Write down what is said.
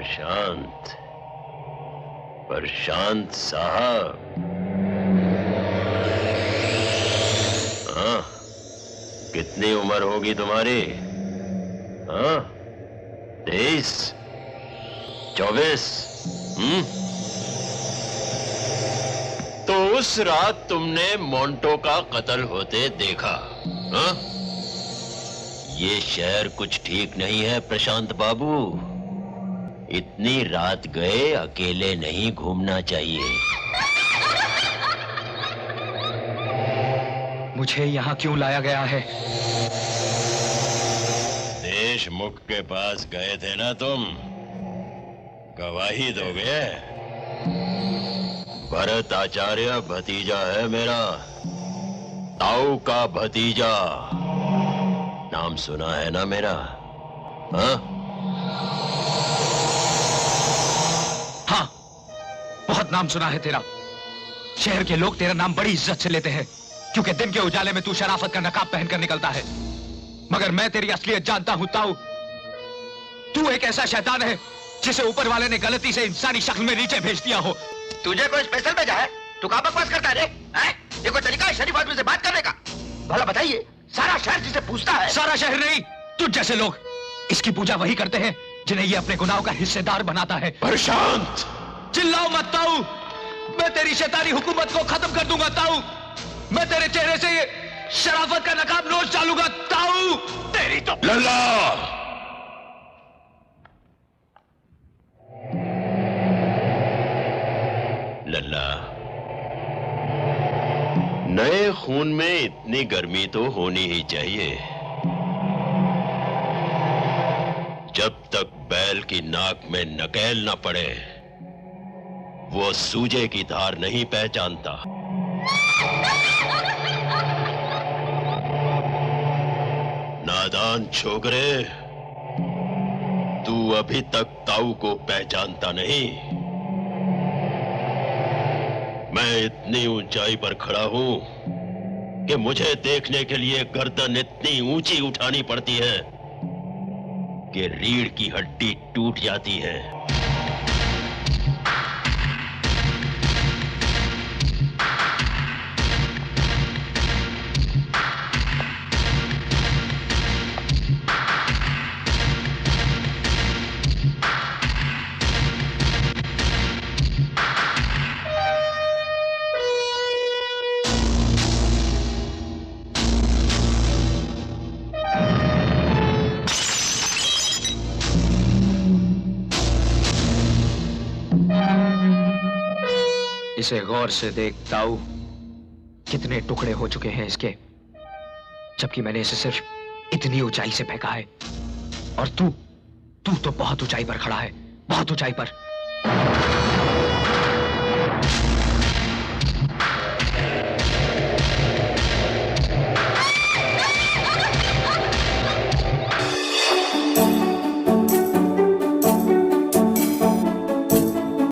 प्रशांत, प्रशांत साहब। हाँ, कितनी उम्र होगी तुम्हारी? हाँ, 23, 24? तो उस रात तुमने मोंटो का कत्ल होते देखा? हाँ? ये शहर कुछ ठीक नहीं है प्रशांत बाबू। इतनी रात गए अकेले नहीं घूमना चाहिए। मुझे यहाँ क्यों लाया गया है? देशमुख के पास गए थे ना तुम, गवाही दोगे? भरत आचार्य भतीजा है मेरा, ताऊ का भतीजा। नाम सुना है ना मेरा? हाँ? हाँ, बहुत नाम सुना है तेरा। शहर के लोग तेरा नाम बड़ी इज्जत से लेते हैं, क्योंकि दिन के उजाले में तू शराफत का नकाब पहनकर निकलता है। मगर मैं तेरी असलियत जानता हूं ताऊ। तू एक ऐसा शैतान है जिसे ऊपर वाले ने गलती से इंसानी शक्ल में नीचे भेज दिया हो। तुझे कोई स्पेशल भेजा है? तू कहां बकवास करता है? ये कोई तरीका है शरीफ आदमी से बात करने का? भला बताइए, सारा शहर जिसे पूछता है। सारा शहर नहीं, तुझ जैसे लोग इसकी पूजा वही करते हैं जिन्हें ये अपने गुनाहों का हिस्सेदार बनाता है। प्रशांत, चिल्लाओ मत ताऊ, मैं तेरी शैतानी हुकूमत को खत्म कर दूंगा ताऊ। मैं तेरे चेहरे से ये शराफत का नकाब नोच डालूंगा ताऊ। तेरी तो लल्ला, लल्ला, नए खून में इतनी गर्मी तो होनी ही चाहिए। जब तक बैल की नाक में नकेल न पड़े, वो सूजे की धार नहीं पहचानता। नादान छोकरे, तू अभी तक ताऊ को पहचानता नहीं। मैं इतनी ऊंचाई पर खड़ा हूं कि मुझे देखने के लिए गर्दन इतनी ऊंची उठानी पड़ती है कि रीढ़ की हड्डी टूट जाती है। इसे गौर से देख ताऊ, कितने टुकड़े हो चुके हैं इसके, जबकि मैंने इसे सिर्फ इतनी ऊंचाई से फेंका है। और तू तो बहुत ऊंचाई पर खड़ा है, बहुत ऊंचाई पर।